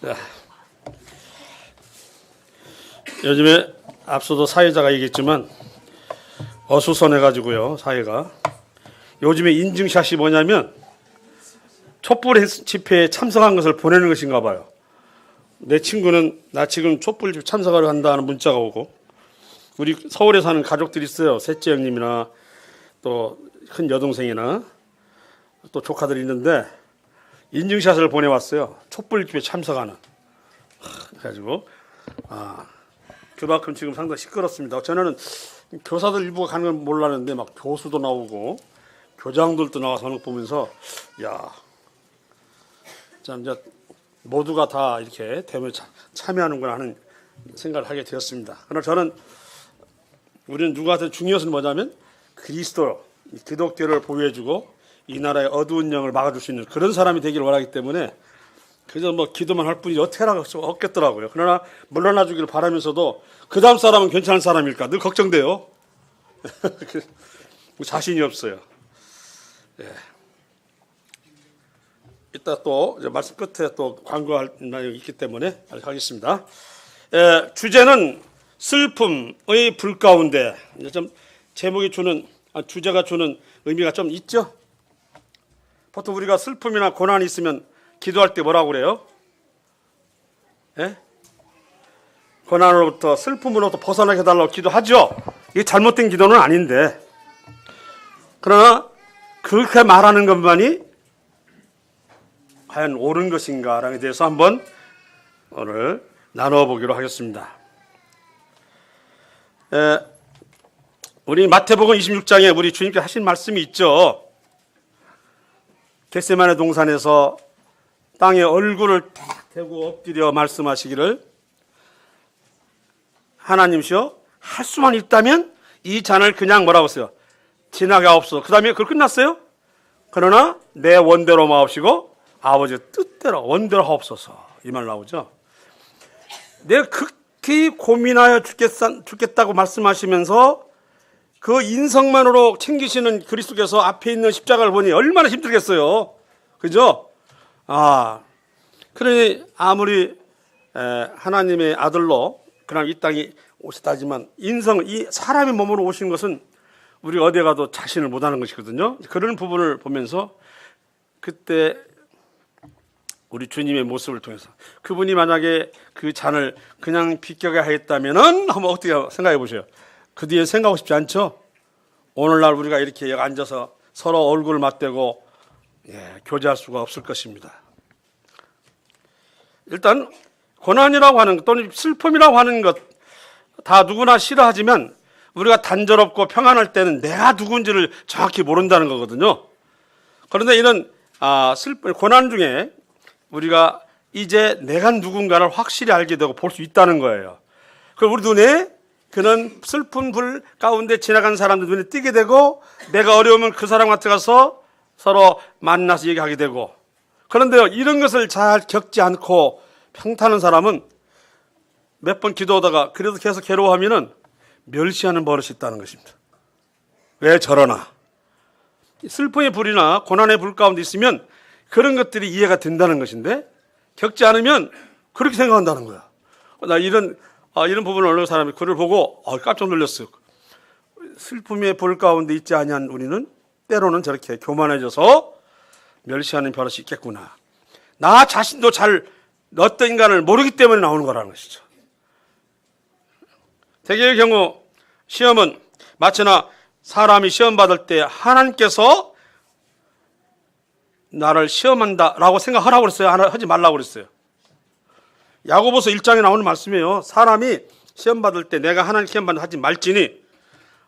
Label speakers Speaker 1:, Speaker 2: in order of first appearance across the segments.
Speaker 1: 네. 요즘에 앞서도 사회자가 얘기했지만 어수선해가지고요, 사회가. 요즘에 인증샷이 뭐냐면 촛불 집회에 참석한 것을 보내는 것인가 봐요. 내 친구는 나 지금 촛불 집회 참석하러 간다는 문자가 오고, 우리 서울에 사는 가족들이 있어요. 셋째 형님이나 또 큰 여동생이나 또 조카들이 있는데 인증샷을 보내왔어요. 촛불 집회 참석하는. 그래가지고 그만큼 지금 상당히 시끄럽습니다. 전에는 교사들 일부가 가는 건 몰랐는데 막 교수도 나오고 교장들도 나와서 하는 거 보면서 참 이제 모두가 다 이렇게 대면에 참여하는구나 하는 생각을 하게 되었습니다. 그러나 저는 우리는 누구한테 중요한 것은 뭐냐면 그리스도, 기독교를 보호해주고 이 나라의 어두운 영을 막아줄 수 있는 그런 사람이 되기를 원하기 때문에 그저 뭐 기도만 할 뿐이지 어떻게 하라고 없겠더라고요. 그러나 물러나 주기를 바라면서도 그 다음 사람은 괜찮은 사람일까 늘 걱정돼요. 자신이 없어요. 예. 이따 또 말씀 끝에 또 광고할 내용이 있기 때문에 하겠습니다. 주제는 슬픔의 불 가운데. 좀 제목이 주는 주제가 주는 의미가 좀 있죠. 보통 우리가 슬픔이나 고난이 있으면 기도할 때 뭐라고 그래요? 예? 고난으로부터 슬픔으로부터 벗어나게 해달라고 기도하죠. 이게 잘못된 기도는 아닌데, 그러나 그렇게 말하는 것만이 과연 옳은 것인가에 대해서 한번 오늘 나눠보기로 하겠습니다. 우리 마태복음 26장에 우리 주님께서 하신 말씀이 있죠. 겟세마네 동산에서 땅에 얼굴을 탁 대고 엎드려 말씀하시기를, 하나님이시여 할 수만 있다면 이 잔을 그냥 뭐라고 했어요? 지나게 하옵소서. 그 다음에 그걸 끝났어요. 그러나 내 원대로 마옵시고 아버지의 뜻대로 원대로 하옵소서. 이 말 나오죠. 내가 극히 고민하여 죽겠다고 말씀하시면서 그 인성만으로 챙기시는 그리스도께서 앞에 있는 십자가를 보니 얼마나 힘들겠어요. 그죠? 그러니 아무리 하나님의 아들로 그냥 이 땅에 오셨다지만 이 사람의 몸으로 오신 것은 우리 어디 가도 자신을 못하는 것이거든요. 그런 부분을 보면서 그때 우리 주님의 모습을 통해서 그분이 만약에 그 잔을 그냥 비껴게 하였다면은 한번 어떻게 생각해 보세요. 그 뒤에 생각하고 싶지 않죠? 오늘날 우리가 이렇게 여기 앉아서 서로 얼굴을 맞대고 교제할 수가 없을 것입니다. 일단 고난이라고 하는 것 또는 슬픔이라고 하는 것 다 누구나 싫어하지만 우리가 단조롭고 평안할 때는 내가 누군지를 정확히 모른다는 거거든요. 그런데 이런 슬픔, 고난 중에 우리가 이제 내가 누군가를 확실히 알게 되고 볼 수 있다는 거예요. 그럼 우리 눈에 그런 슬픈 불 가운데 지나간 사람들 눈에 띄게 되고, 내가 어려우면 그 사람한테 가서 서로 만나서 얘기하게 되고. 그런데요, 이런 것을 잘 겪지 않고 평탄한 사람은 몇 번 기도하다가 그래도 계속 괴로워하면은 멸시하는 버릇이 있다는 것입니다. 왜 저러나? 슬픔의 불이나 고난의 불 가운데 있으면 그런 것들이 이해가 된다는 것인데, 겪지 않으면 그렇게 생각한다는 거야. 나 이런 부분을 어느 사람이 글을 보고 깜짝 놀랐어요. 슬픔의 불 가운데 있지 아니한 우리는 때로는 저렇게 교만해져서 멸시하는 버릇이 있겠구나. 나 자신도 잘 어떤 인간을 모르기 때문에 나오는 거라는 것이죠. 대개의 경우 시험은 마치나 사람이 시험 받을 때 하나님께서 나를 시험한다라고 생각하라고 그랬어요? 하지 말라고 그랬어요? 야고보서 1장에 나오는 말씀이에요. 사람이 시험 받을 때 내가 하나님 시험 받는 하지 말지니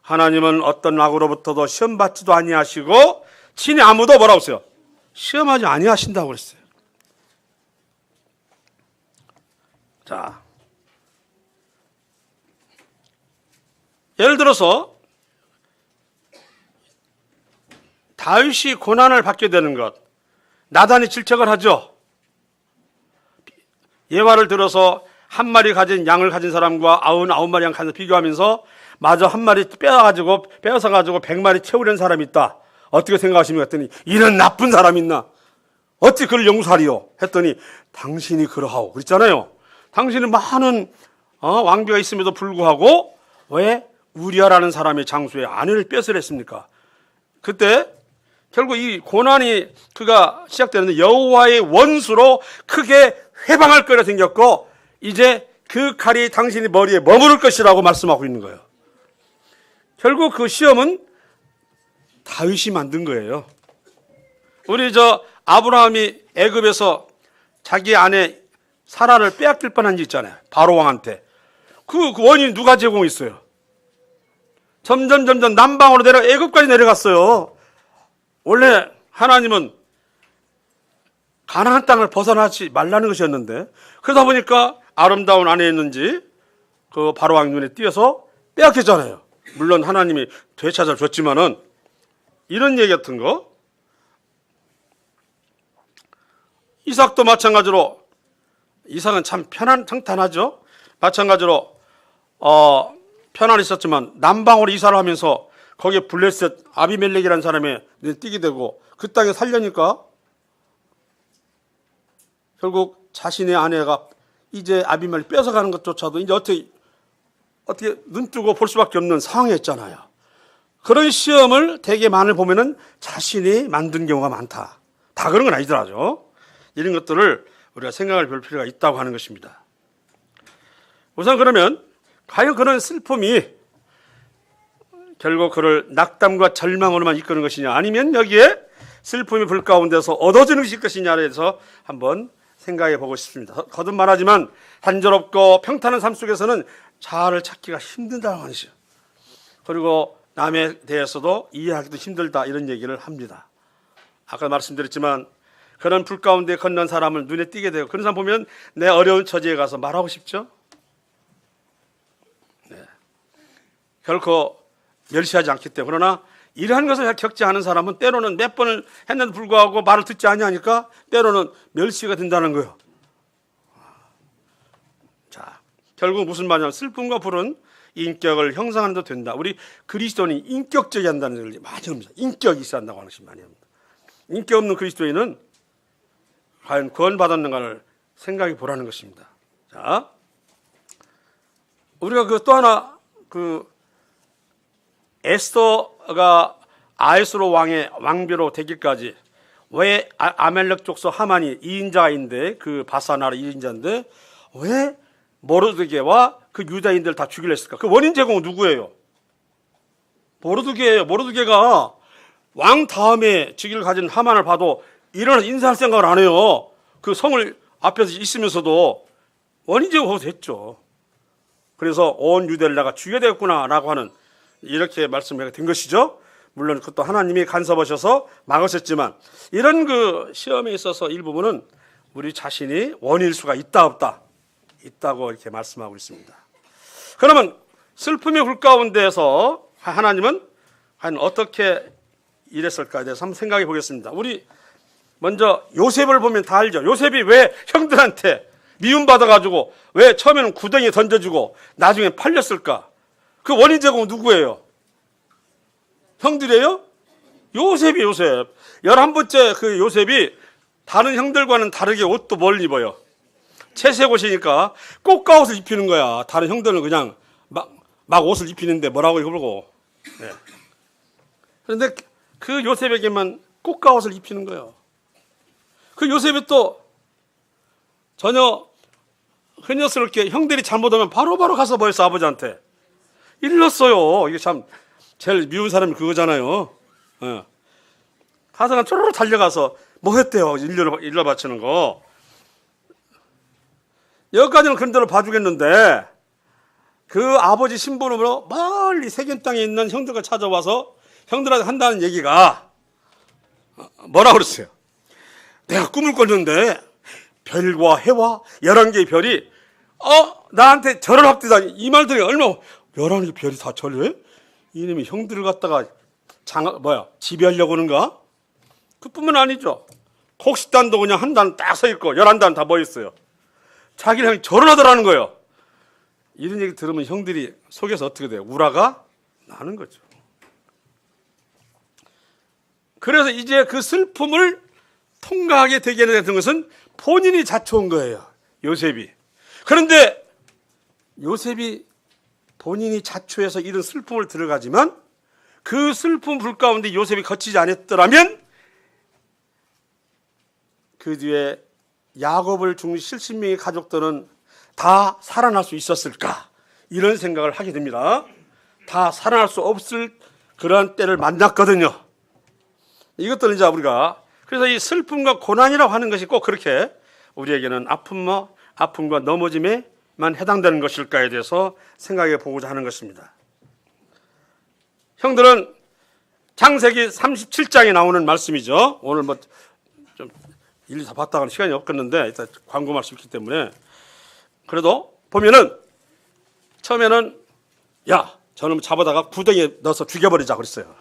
Speaker 1: 하나님은 어떤 악으로부터도 시험 받지도 아니하시고 친히 아무도 뭐라고 했어요? 시험하지 아니하신다고 그랬어요. 자, 예를 들어서 다윗이 고난을 받게 되는 것, 나단이 질책을 하죠. 예화를 들어서 한 마리 가진 양을 가진 사람과 99마리 양 가진 비교하면서 마저 한 마리 빼앗아 가지고 100마리 채우려는 사람이 있다. 어떻게 생각하십니까? 했더니 이런 나쁜 사람 있나? 어찌 그를 용서하리요 했더니 당신이 그러하오 그랬잖아요. 당신은 많은 왕비가 있음에도 불구하고 왜 우리아라는 사람의 장수의 아내를 뺏으랬습니까? 그때 결국 이 고난이 그가 시작되는데 여호와의 원수로 크게 회방할 거라 생겼고 이제 그 칼이 당신의 머리에 머무를 것이라고 말씀하고 있는 거예요. 결국 그 시험은 다윗이 만든 거예요. 우리 아브라함이 애굽에서 자기 아내 사라를 빼앗길 뻔한 일 있잖아요. 바로 왕한테. 그 원인 누가 제공했어요? 점점 남방으로 애굽까지 내려갔어요. 원래 하나님은 가나안 땅을 벗어나지 말라는 것이었는데 그러다 보니까 아름다운 아내였는지 그 바로 왕 눈에 띄어서 빼앗겼잖아요. 물론 하나님이 되찾아 줬지만은 이런 얘기 같은 거 이삭도 마찬가지로 이삭은 참 평탄하죠. 마찬가지로 편안히 있었지만 남방으로 이사를 하면서 거기에 블레셋 아비멜렉이라는 사람에 뛰게 되고 그 땅에 살려니까 결국 자신의 아내가 이제 아비멜렉 뺏어가는 것조차도 이제 어떻게 눈뜨고 볼 수밖에 없는 상황이었잖아요. 그런 시험을 되게 많이 보면은 자신이 만든 경우가 많다. 다 그런 건 아니더라죠. 이런 것들을 우리가 생각을 볼 필요가 있다고 하는 것입니다. 우선 그러면 과연 그런 슬픔이 결국 그를 낙담과 절망으로만 이끄는 것이냐 아니면 여기에 슬픔이 불 가운데서 얻어지는 것이냐에 대해서 한번 생각해 보고 싶습니다. 거듭 말하지만 단조롭고 평탄한 삶 속에서는 자아를 찾기가 힘들다는 것이죠. 그리고 남에 대해서도 이해하기도 힘들다 이런 얘기를 합니다. 아까 말씀드렸지만 그런 불 가운데 건넌 사람을 눈에 띄게 되고 그런 사람 보면 내 어려운 처지에 가서 말하고 싶죠. 네. 결코 멸시하지 않기 때문에 그러나 이러한 것을 겪지 않은 사람은 때로는 몇 번을 했는데도 불구하고 말을 듣지 아니하니까 때로는 멸시가 된다는 거예요. 자, 결국 무슨 말이냐면 슬픔과 불은 인격을 형성하는 데 된다. 우리 그리스도인이 인격적이 한다는 걸 많이 합니다. 인격이 있어야 한다고 하는 것이 많이 합니다. 인격 없는 그리스도인은 과연 구원받았는가를 생각해 보라는 것입니다. 자, 우리가 또 하나 에스더가 아에스로 왕의 왕비로 되기까지 왜 아멜렉 족속 하만이 2인자인데 그 바사 나라 2인자인데 왜 모르드게와 그 유다인들 다 죽이려 했을까? 그 원인 제공은 누구예요? 모르드게예요. 모르드게가 왕 다음에 직위를 가진 하만을 봐도 일어나 인사할 생각을 안 해요. 그 성을 앞에서 있으면서도 원인 제공하고 됐죠. 그래서 온 유대를 내가 죽여야 되겠구나라고 하는 이렇게 말씀하게 된 것이죠. 물론 그것도 하나님이 간섭하셔서 막으셨지만 이런 그 시험에 있어서 일부분은 우리 자신이 원인일 수가 있다 없다 있다고 이렇게 말씀하고 있습니다. 그러면 슬픔의 불 가운데에서 하나님은 과연 어떻게 일했을까에 대해서 한번 생각해 보겠습니다. 우리 먼저 요셉을 보면 다 알죠. 요셉이 왜 형들한테 미움받아가지고 왜 처음에는 구덩이에 던져주고 나중에 팔렸을까? 그 원인 제공은 누구예요? 형들이에요? 요셉이 요셉. 11번째 그 요셉이 다른 형들과는 다르게 옷도 뭘 입어요? 채색 옷이니까 꽃가옷을 입히는 거야. 다른 형들은 그냥 막 옷을 입히는데 뭐라고 입으고. 네. 그런데 그 요셉에게만 꽃가옷을 입히는 거예요. 그 요셉이 또 전혀 흔연스럽게 형들이 잘못하면 바로바로 가서 뭐 했어? 아버지한테 일렀어요. 이게 참 제일 미운 사람이 그거잖아요. 예. 가서 그냥 쪼르르 달려가서 뭐 했대요? 일러 바치는 거. 여기까지는 그런 대로 봐주겠는데 그 아버지 심부름으로 멀리 세겜 땅에 있는 형들과 찾아와서 형들한테 한다는 얘기가 뭐라고 그랬어요? 내가 꿈을 꿨는데 별과 해와 11개의 별이 나한테 절을 합디다니. 이 말들이 얼마나 11개 별이 다 절을 해? 이놈이 형들을 갖다가 지배하려고 하는가? 그뿐만 아니죠. 곡식단도 그냥 한 단 딱 서 있고 11단 다 뭐 있어요. 자기를 향해 절을 하더라는 거예요. 이런 얘기 들으면 형들이 속에서 어떻게 돼요? 우라가 나는 거죠. 그래서 이제 그 슬픔을 통과하게 되게 된 것은 본인이 자초한 거예요. 요셉이. 그런데 요셉이 본인이 자초해서 이런 슬픔을 들어가지만 그 슬픔 불 가운데 요셉이 거치지 않았더라면 그 뒤에 야곱을 죽는 70명의 가족들은 다 살아날 수 있었을까? 이런 생각을 하게 됩니다. 다 살아날 수 없을 그러한 때를 만났거든요. 이것들은 이제 우리가 그래서 이 슬픔과 고난이라고 하는 것이 꼭 그렇게 우리에게는 아픔과 넘어짐에만 해당되는 것일까에 대해서 생각해 보고자 하는 것입니다. 형들은 창세기 37장에 나오는 말씀이죠. 오늘 좀 일일이 다 봤다가는 시간이 없겠는데 일단 광고 말씀 있기 때문에 그래도 보면은 처음에는 야 저놈 잡아다가 구덩이에 넣어서 죽여버리자 그랬어요.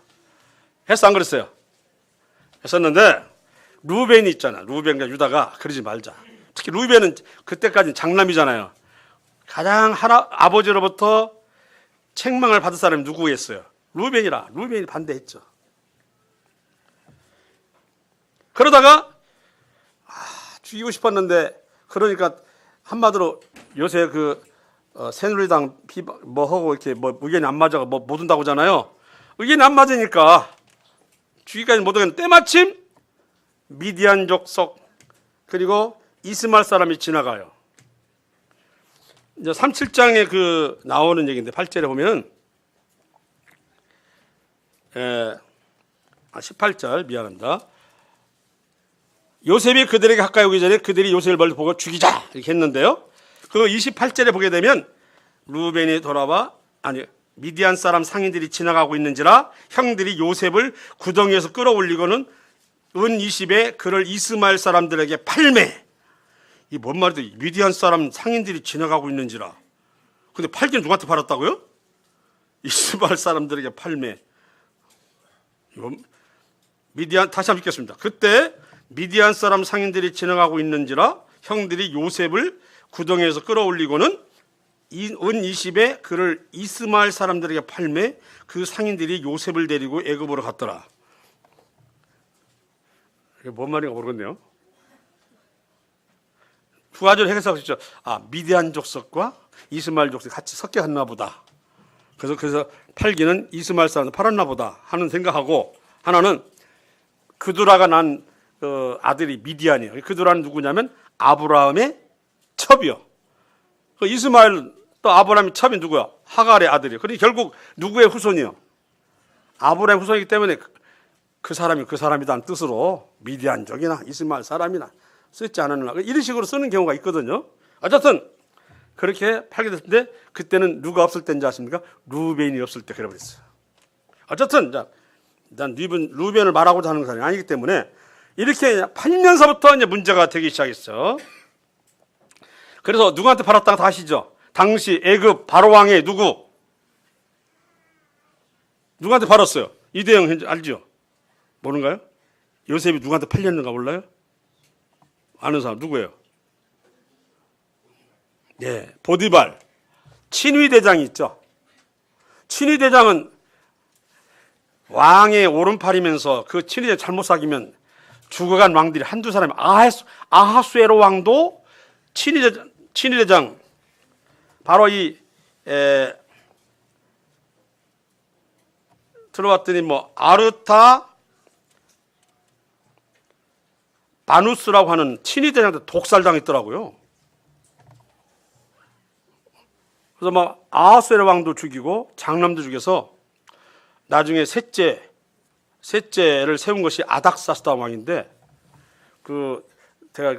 Speaker 1: 했어 안 그랬어요? 했었는데 루벤이 있잖아. 루벤과 유다가 그러지 말자. 특히 루벤은 그때까지는 장남이잖아요. 가장 아버지로부터 책망을 받을 사람이 누구였어요? 루벤이 반대했죠. 그러다가 죽이고 싶었는데 그러니까 한마디로 요새 새누리당 하고 이렇게 의견이 안 맞아가 못 온다고 하잖아요. 의견이 안 맞으니까 죽이까지 못 오겠는데 때마침 미디안 족속 그리고 이스마엘 사람이 지나가요. 이제 37장에 나오는 얘기인데 8절에 보면 18절 미안합니다. 요셉이 그들에게 가까이 오기 전에 그들이 요셉을 멀리 보고 죽이자 이렇게 했는데요. 그 28절에 보게 되면 루벤이 돌아와 미디안 사람 상인들이 지나가고 있는지라 형들이 요셉을 구덩이에서 끌어올리고는 은 20에 그를 이스마엘 사람들에게 팔매. 이 뭔 말이죠? 미디안 사람 상인들이 지나가고 있는지라. 근데 팔기는 누구한테 팔았다고요? 이스마엘 사람들에게 팔매. 다시 한번 읽겠습니다. 그때 미디안 사람 상인들이 지나가고 있는지라 형들이 요셉을 구덩이에서 끌어올리고는 은 20에 그를 이스마엘 사람들에게 팔매 그 상인들이 요셉을 데리고 애굽으로 갔더라. 이게 뭔 말인가 모르겠네요. 두 가지를 해석하셨죠. 미디안 족속과 이스마엘 족속이 같이 섞여 갔나 보다. 그래서 팔기는 이스마엘 사람들 팔았나 보다 하는 생각하고 하나는 그두라가 난 아들이 미디안이에요. 그두라는 누구냐면 아브라함의 첩이요. 이스마엘 또 아브라함의 첩이 누구야? 하갈의 아들이요. 그러니까 결국 누구의 후손이요? 아브라함의 후손이기 때문에 그 사람이 그 사람이라는 뜻으로 미디안족이나 이스마엘 사람이나 쓰지 않았나 이런 식으로 쓰는 경우가 있거든요. 어쨌든 그렇게 팔게 됐는데 그때는 누가 없을 때인지 아십니까? 루벤이 없을 때 그래버렸어요. 어쨌든 난 루벤을 말하고자 하는 것이 아니기 때문에 이렇게 팔면서부터 이제 문제가 되기 시작했어. 그래서 누구한테 팔았다가 다 아시죠? 당시 애굽 바로 왕의 누구한테 팔았어요? 이대영 알죠? 모르는가요? 요셉이 누구한테 팔렸는가 몰라요? 아는 사람 누구예요? 네, 보디발 친위대장이 있죠. 친위대장은 왕의 오른팔이면서 그 친위대장 잘못 사귀면 죽어간 왕들이 한두 사람이 아하수에로 왕도 친위대장 바로 들어봤더니 아르타 바누스라고 하는 친위대장한테 독살당했더라고요. 그래서 아하수에로 왕도 죽이고 장남도 죽여서 나중에 셋째를 세운 것이 아닥사스다 왕인데 제가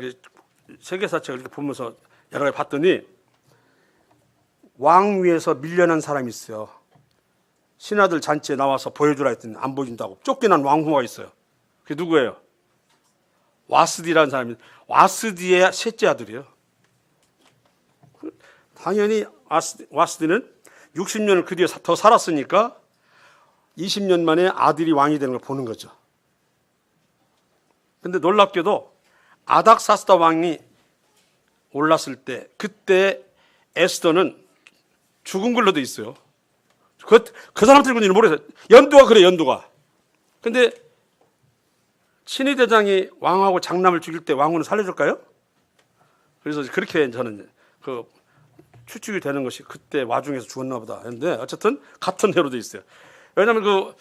Speaker 1: 세계사책을 이렇게 보면서 여러 가지 봤더니 왕 위에서 밀려난 사람이 있어요. 신하들 잔치에 나와서 보여주라 했더니 안 보여준다고 쫓겨난 왕후가 있어요. 그게 누구예요? 와스디라는 사람이 와스디의 셋째 아들이에요. 당연히 와스디는 60년을 그 뒤에 더 살았으니까 20년 만에 아들이 왕이 되는 걸 보는 거죠. 근데 놀랍게도 아닥사스다 왕이 올랐을 때 그때 에스더는 죽은 걸로 돼 있어요. 그 사람 들고는 모르겠어요. 연두가 그래, 연두가. 근데 친위대장이 왕하고 장남을 죽일 때 왕후는 살려줄까요? 그래서 그렇게 저는 그 추측이 되는 것이 그때 와중에서 죽었나 보다 했는데, 어쨌든 같은 해로 돼 있어요. 왜냐하면 그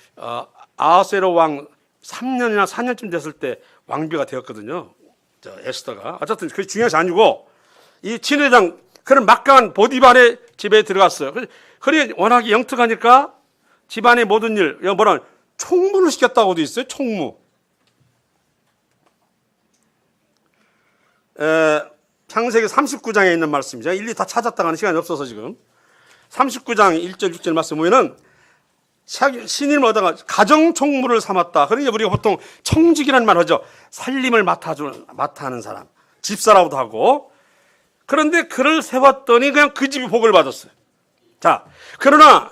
Speaker 1: 아하스웨로 왕 3년이나 4년쯤 됐을 때 왕비가 되었거든요, 에스더가. 어쨌든 그게 중요한 것이 아니고, 이 친위대장 그런 막강한 보디발의 집에 들어갔어요. 그러니 워낙에 영특하니까 집안의 모든 일, 뭐라 총무를 시켰다고도 있어요. 총무. 창세기 39장에 있는 말씀이죠. 일일이 다 찾았다가 하는 시간이 없어서 지금 39장 1절 6절 말씀 보면은 신임을 얻어가 가정총무를 삼았다. 그러니까 우리가 보통 청직이라는 말 하죠. 살림을 맡아 하는 사람, 집사라고도 하고. 그런데 그를 세웠더니 그냥 그 집이 복을 받았어요. 자, 그러나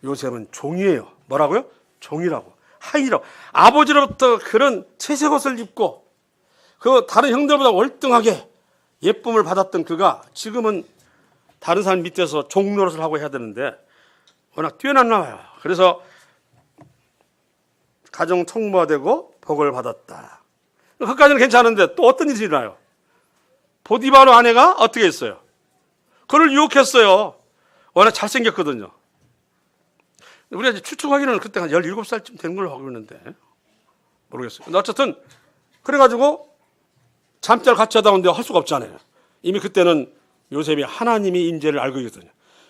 Speaker 1: 요셉은 종이에요. 뭐라고요? 종이라고, 하인이라고. 아버지로부터 그런 채색 옷을 입고 그 다른 형들보다 월등하게 예쁨을 받았던 그가 지금은 다른 사람 밑에서 종 노릇을 하고 해야 되는데 워낙 뛰어났나 봐요. 그래서 가정 총무가 되고 복을 받았다. 그까지는 괜찮은데 또 어떤 일이 일어나요? 보디바르 아내가 어떻게 했어요? 그를 유혹했어요. 워낙 잘생겼거든요. 우리가 추측하기로는 그때 한 17살쯤 된 걸로 알고 있는데 모르겠어요. 근데 어쨌든 그래가지고 잠자를 같이 하다 보는데 할 수가 없잖아요. 이미 그때는 요셉이 하나님의 임재를 알고 있거든요.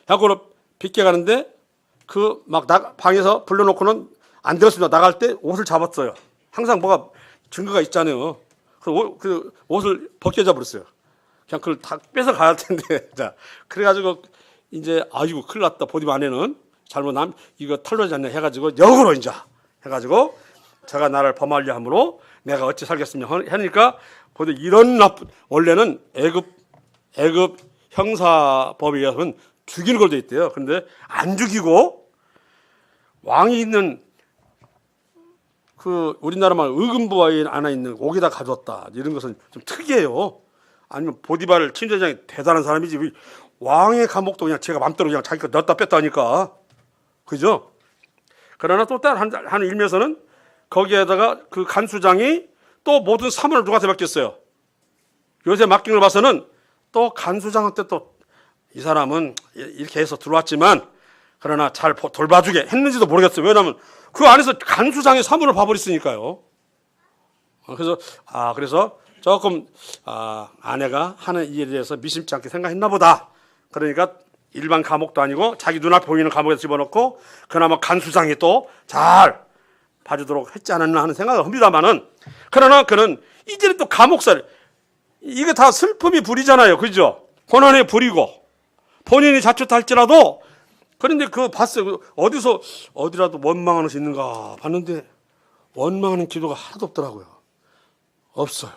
Speaker 1: 야곱을 빚게 가는데 그 막 방에서 불러놓고는 안 되었습니다. 나갈 때 옷을 잡았어요. 항상 뭐가 증거가 있잖아요. 그 옷을 벗겨져 버렸어요. 그냥 그걸 다 뺏어 가야 할 텐데. 자, 그래가지고 이제 아이고 큰일 났다. 보디바 아내는 잘못하면 이거 털러지 않냐 해가지고 역으로 이제 해가지고 제가 나를 범하려 함으로 내가 어찌 살겠습니까 하니까 근데 이런 나쁜, 원래는 애굽 형사법에 의해서는 죽이는 걸로 돼 있대요. 그런데 안 죽이고 왕이 있는 그 우리나라 말 의금부에 안에 있는 옥에다 가뒀다. 이런 것은 좀 특이해요. 아니면 보디바를 친위대장이 대단한 사람이지 왕의 감옥도 그냥 제가 맘대로 그냥 자기가 넣었다 뺐다 하니까, 그죠? 그러나 또 다른 한 일면에서는 거기에다가 그 간수장이 또 모든 사문을 누구한테 맡겼어요? 요새 맡긴 걸 봐서는 또 간수장한테 또 이 사람은 이렇게 해서 들어왔지만 그러나 잘 돌봐주게 했는지도 모르겠어요. 왜냐하면 그 안에서 간수장의 사문을 봐버렸으니까요. 그래서 조금 아내가 하는 일에 대해서 미심치 않게 생각했나 보다. 그러니까 일반 감옥도 아니고 자기 눈앞에 보이는 감옥에 집어넣고 그나마 간수장이 또 잘 봐주도록 했지 않았나 하는 생각을 합니다만은, 그러나 그는 이제는 또 감옥살, 이게 다 슬픔이 불이잖아요. 그죠? 고난의 불이고 본인이 자칫할지라도. 그런데 그거 봤어요. 어디라도 원망하는 것이 있는가 봤는데 원망하는 기도가 하나도 없더라고요. 없어요.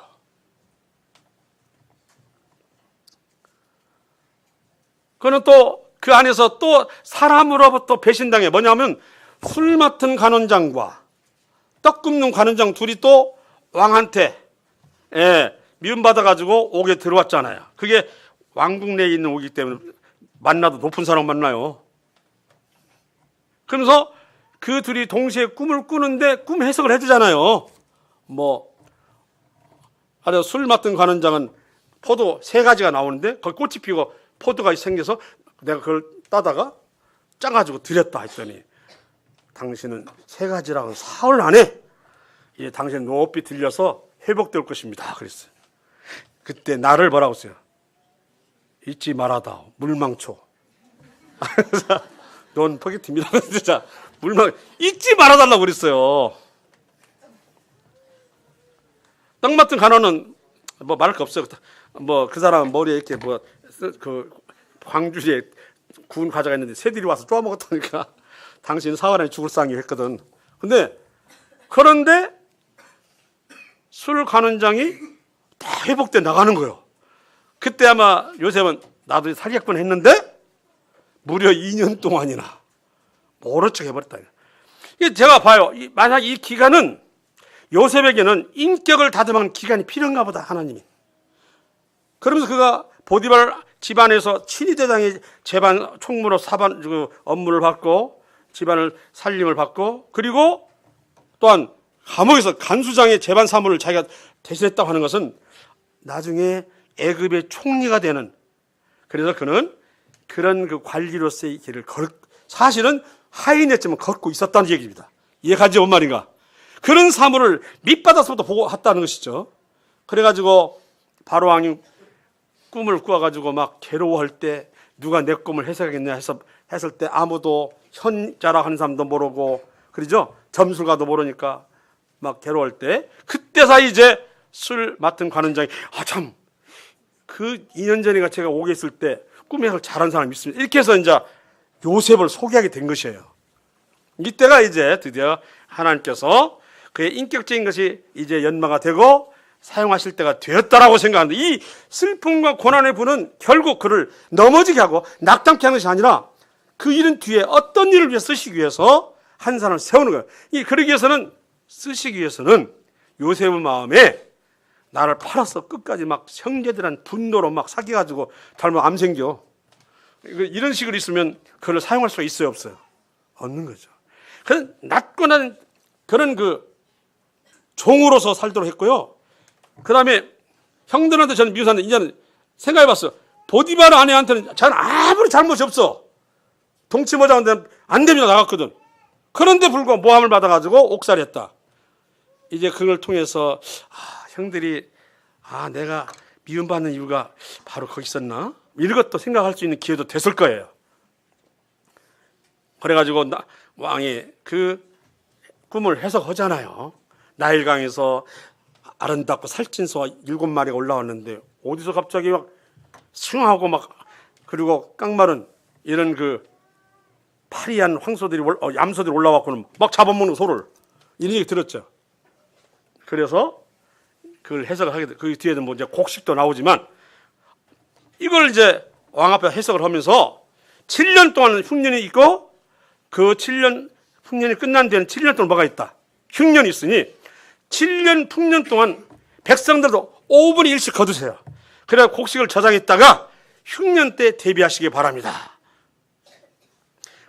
Speaker 1: 그는 또 그 안에서 또 사람으로부터 배신당해. 뭐냐면 술 맡은 간원장과 떡 굽는 간원장 둘이 또 왕한테 미움받아가지고 옥에 들어왔잖아요. 그게 왕궁 내에 있는 옥이기 때문에 만나도 높은 사람 만나요. 그러면서 그 둘이 동시에 꿈을 꾸는데 꿈 해석을 해주잖아요. 술 맡은 간원장은 포도 3가지가 나오는데 거기 꽃이 피고 포도가 생겨서 내가 그걸 따다가 짜가지고 드렸다 했더니 당신은 3가지랑은 사흘 안에 당신 높이 들려서 회복될 것입니다. 그랬어요. 그때 나를 뭐라고 했어요? 잊지 말아다오. 물망초. 넌 포기팀이라고 진짜 잊지 말아달라고 그랬어요. 떡 맡은 간호는 말할 거 없어요. 그 사람 머리에 이렇게 그 광주에 구운 과자가 있는데 새들이 와서 쪼아 먹었다니까 당신 사흘 안에 죽을 상이 했거든. 그런데 술 간원장이 다 회복돼 나가는 거예요. 그때 아마 요셉은 나도 살겠군 했는데 무려 2년 동안이나 모른 척 해버렸다. 제가 봐요. 만약 이 기간은 요셉에게는 인격을 다듬은 기간이 필요한가 보다, 하나님이. 그러면서 그가 보디발 집안에서 친위대장의 재반 총무로 업무를 받고 집안을 살림을 받고, 그리고 또한 감옥에서 간수장의 재반 사무를 자기가 대신했다고 하는 것은 나중에 애굽의 총리가 되는, 그래서 그는 그런 그 관리로서의 길을 사실은 하인이었지만 걷고 있었다는 얘기입니다. 이해가지 뭔 말인가? 그런 사물을 밑바닥에서부터 보고 했다는 것이죠. 그래가지고 바로 왕이 꿈을 꾸어가지고 막 괴로워할 때 누가 내 꿈을 해석하겠냐 했을 때 아무도 현자라 하는 사람도 모르고 그러죠. 점술가도 모르니까 막 괴로워할 때 그때서 이제 술 맡은 관원장이 참 그 2년 전인가 제가 오게 있을 때 꿈 해석을 잘한 사람이 있습니다. 이렇게 해서 이제 요셉을 소개하게 된 것이에요. 이때가 이제 드디어 하나님께서 그의 인격적인 것이 이제 연마가 되고 사용하실 때가 되었다라고 생각하는데, 이 슬픔과 고난의 분은 결국 그를 넘어지게 하고 낙담케 하는 것이 아니라 그 일은 뒤에 어떤 일을 위해 쓰시기 위해서 한 사람을 세우는 거예요. 그러기 위해서는, 쓰시기 위해서는 요셉의 마음에 나를 팔아서 끝까지 막 형제들한 분노로 막 사귀어가지고 닮아 암 생겨. 이런 식으로 있으면 그걸 사용할 수가 있어요, 없어요? 없는 거죠. 그런 낮고난 그런 그 종으로서 살도록 했고요. 그 다음에 형들한테 저는 미워하는데 이제는 생각해봤어요. 보디바르 아내한테는 저는 아무리 잘못이 없어. 동치모자한테는 안 됩니다 나갔거든. 그런데 불구하고 모함을 받아가지고 옥살이했다. 이제 그걸 통해서 형들이 내가 미움받는 이유가 바로 거기 있었나? 이런 것도 생각할 수 있는 기회도 됐을 거예요. 그래가지고 왕이 그 꿈을 해석하잖아요. 나일강에서 아름답고 살찐 소가 7마리가 올라왔는데 어디서 갑자기 막 숭하고 막 그리고 깡마른 이런 그 파리한 황소들이 얌소들이 올라왔고는 막 잡아먹는 소를, 이런 얘기 들었죠. 그래서 그걸 해석을 하게 돼. 그 뒤에는 뭐 이제 곡식도 나오지만 이걸 이제 왕 앞에 해석을 하면서 7년 동안 흉년이 있고 그 7년 흉년이 끝난 뒤에는 7년 동안 뭐가 있다. 흉년이 있으니 7년 풍년 동안 백성들도 5분의 1씩 거두세요. 그래야 곡식을 저장했다가 흉년 때 대비하시기 바랍니다.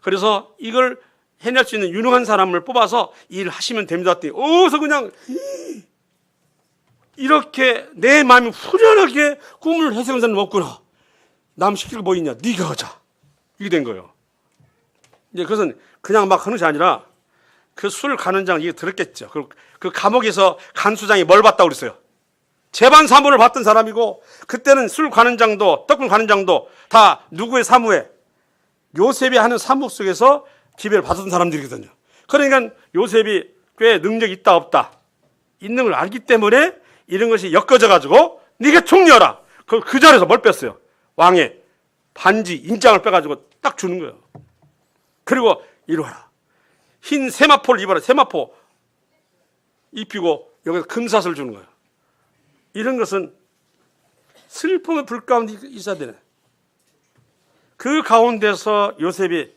Speaker 1: 그래서 이걸 해낼 수 있는 유능한 사람을 뽑아서 일을 하시면 됩니다. 어서 그냥 이렇게 내 마음이 후련하게 꿈을 해석한 사람은 없구나. 남 시킬 거 뭐 있냐? 네가 하자. 이게 된 거예요. 이제 그것은 그냥 막 하는 것이 아니라 그 술 간원장 이게 들었겠죠. 그 감옥에서 간수장이 뭘 봤다고 그랬어요? 재반 사무를 받던 사람이고, 그때는 술 관원장도 떡국 관원장도 다 누구의 사무에, 요셉이 하는 사무 속에서 기별을 받았던 사람들이거든요. 그러니까 요셉이 꽤 능력이 있다 없다 있는 걸 알기 때문에 이런 것이 엮어져 가지고 네가 총리여라. 그 자리에서 뭘 뺐어요? 왕의 반지 인장을 빼가지고 딱 주는 거예요. 그리고 이리 와라. 흰 세마포를 입어라. 세마포 입히고 여기서 금사슬 주는 거예요. 이런 것은 슬픔의 불 가운데 있어야 되네. 그 가운데서 요셉이